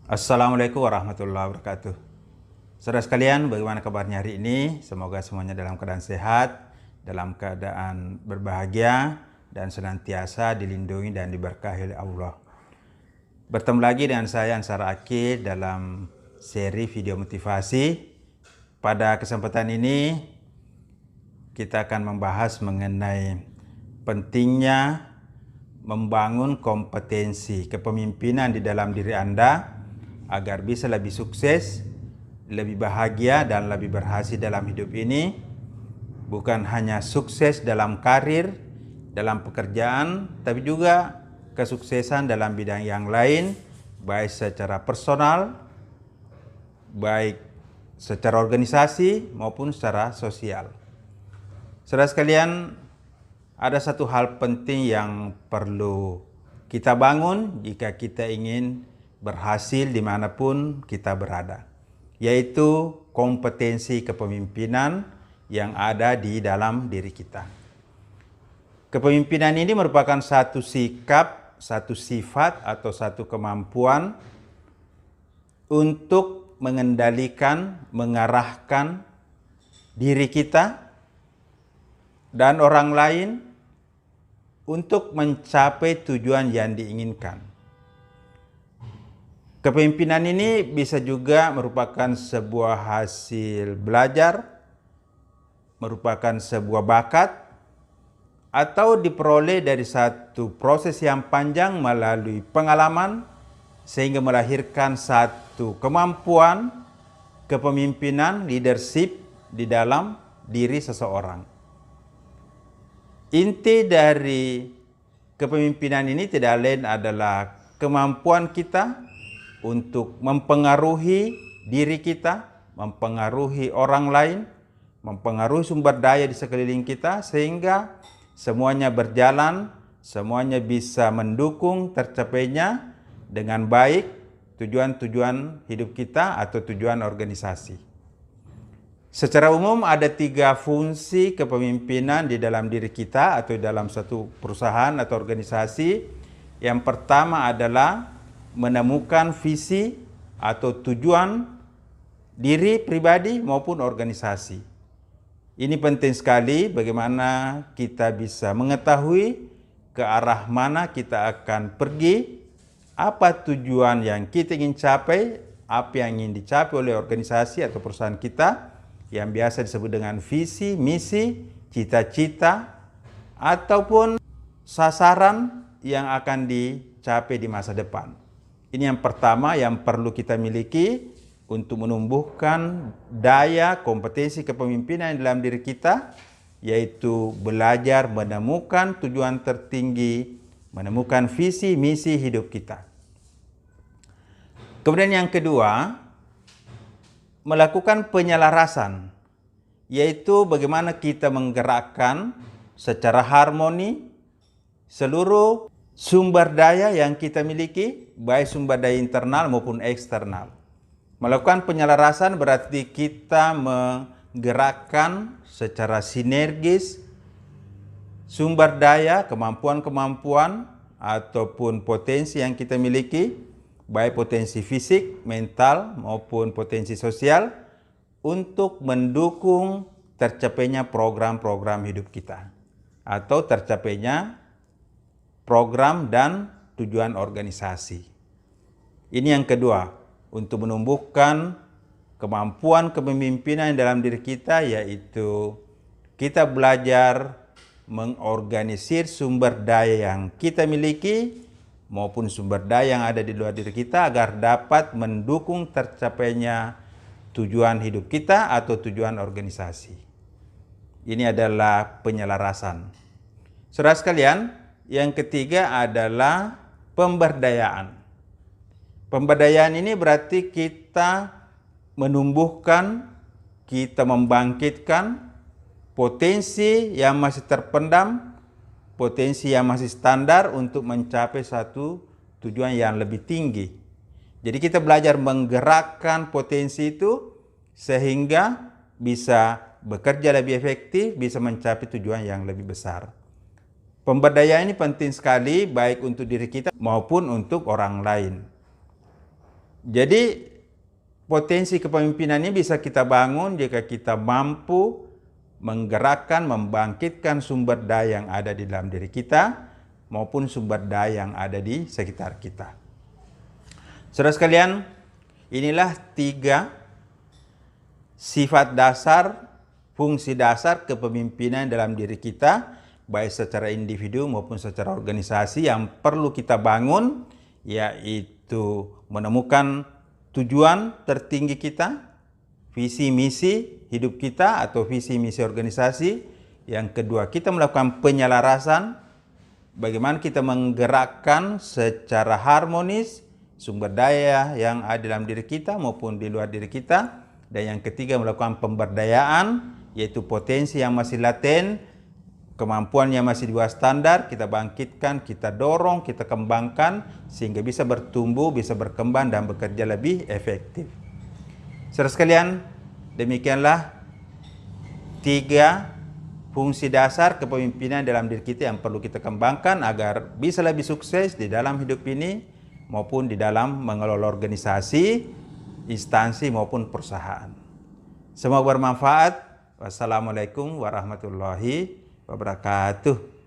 Assalamualaikum warahmatullahi wabarakatuh. Saudara sekalian, bagaimana kabarnya hari ini? Semoga semuanya dalam keadaan sehat, dalam keadaan berbahagia, dan senantiasa dilindungi dan diberkahi oleh Allah. Bertemu lagi dengan saya Ansar Akid dalam seri video motivasi. Pada kesempatan ini, kita akan membahas mengenai pentingnya membangun kompetensi kepemimpinan di dalam diri Anda agar bisa lebih sukses, lebih bahagia, dan lebih berhasil dalam hidup ini. Bukan hanya sukses dalam karir, dalam pekerjaan, tapi juga kesuksesan dalam bidang yang lain, baik secara personal, baik secara organisasi, maupun secara sosial. Saudara sekalian, ada satu hal penting yang perlu kita bangun jika kita ingin berhasil dimanapun kita berada, yaitu kompetensi kepemimpinan yang ada di dalam diri kita. Kepemimpinan ini merupakan satu sikap, satu sifat, atau satu kemampuan untuk mengendalikan, mengarahkan diri kita dan orang lain untuk mencapai tujuan yang diinginkan. Kepemimpinan ini bisa juga merupakan sebuah hasil belajar, merupakan sebuah bakat, atau diperoleh dari satu proses yang panjang melalui pengalaman sehingga melahirkan satu kemampuan kepemimpinan, leadership di dalam diri seseorang. Inti dari kepemimpinan ini tidak lain adalah kemampuan kita untuk mempengaruhi diri kita, mempengaruhi orang lain, mempengaruhi sumber daya di sekeliling kita, sehingga semuanya berjalan, semuanya bisa mendukung tercapainya dengan baik tujuan-tujuan hidup kita atau tujuan organisasi. Secara umum ada 3 fungsi kepemimpinan di dalam diri kita atau dalam satu perusahaan atau organisasi. Yang pertama adalah menemukan visi atau tujuan diri pribadi maupun organisasi. Ini penting sekali bagaimana kita bisa mengetahui ke arah mana kita akan pergi, apa tujuan yang kita ingin capai, apa yang ingin dicapai oleh organisasi atau perusahaan kita, yang biasa disebut dengan visi, misi, cita-cita, ataupun sasaran yang akan dicapai di masa depan. Ini yang pertama yang perlu kita miliki untuk menumbuhkan daya kompetensi kepemimpinan dalam diri kita, yaitu belajar menemukan tujuan tertinggi, menemukan visi misi hidup kita. Kemudian yang kedua, melakukan penyelarasan, yaitu bagaimana kita menggerakkan secara harmoni seluruh sumber daya yang kita miliki, baik sumber daya internal maupun eksternal. Melakukan penyelarasan berarti kita menggerakkan secara sinergis sumber daya, kemampuan-kemampuan ataupun potensi yang kita miliki, baik potensi fisik, mental maupun potensi sosial, untuk mendukung tercapainya program-program hidup kita atau tercapainya program dan tujuan organisasi. Ini yang kedua, untuk menumbuhkan kemampuan kepemimpinan dalam diri kita, yaitu kita belajar mengorganisir sumber daya yang kita miliki maupun sumber daya yang ada di luar diri kita agar dapat mendukung tercapainya tujuan hidup kita atau tujuan organisasi. Ini adalah penyelarasan. Saudara sekalian, yang ketiga adalah pemberdayaan. Pemberdayaan ini berarti kita menumbuhkan, kita membangkitkan potensi yang masih terpendam, potensi yang masih standar untuk mencapai satu tujuan yang lebih tinggi. Jadi kita belajar menggerakkan potensi itu sehingga bisa bekerja lebih efektif, bisa mencapai tujuan yang lebih besar. Pemberdayaan ini penting sekali baik untuk diri kita maupun untuk orang lain. Jadi potensi kepemimpinan ini bisa kita bangun jika kita mampu menggerakkan, membangkitkan sumber daya yang ada di dalam diri kita maupun sumber daya yang ada di sekitar kita. Saudara sekalian, inilah 3 sifat dasar, fungsi dasar kepemimpinan dalam diri kita, baik secara individu maupun secara organisasi yang perlu kita bangun, yaitu menemukan tujuan tertinggi kita, visi misi hidup kita atau visi misi organisasi. Yang kedua, kita melakukan penyelarasan, bagaimana kita menggerakkan secara harmonis sumber daya yang ada dalam diri kita maupun di luar diri kita. Dan yang ketiga, melakukan pemberdayaan, yaitu potensi yang masih laten, kemampuan yang masih di bawah standar, kita bangkitkan, kita dorong, kita kembangkan, sehingga bisa bertumbuh, bisa berkembang, dan bekerja lebih efektif. Saudara sekalian, demikianlah 3 fungsi dasar kepemimpinan dalam diri kita yang perlu kita kembangkan agar bisa lebih sukses di dalam hidup ini, maupun di dalam mengelola organisasi, instansi, maupun perusahaan. Semoga bermanfaat. Wassalamualaikum warahmatullahi wabarakatuh.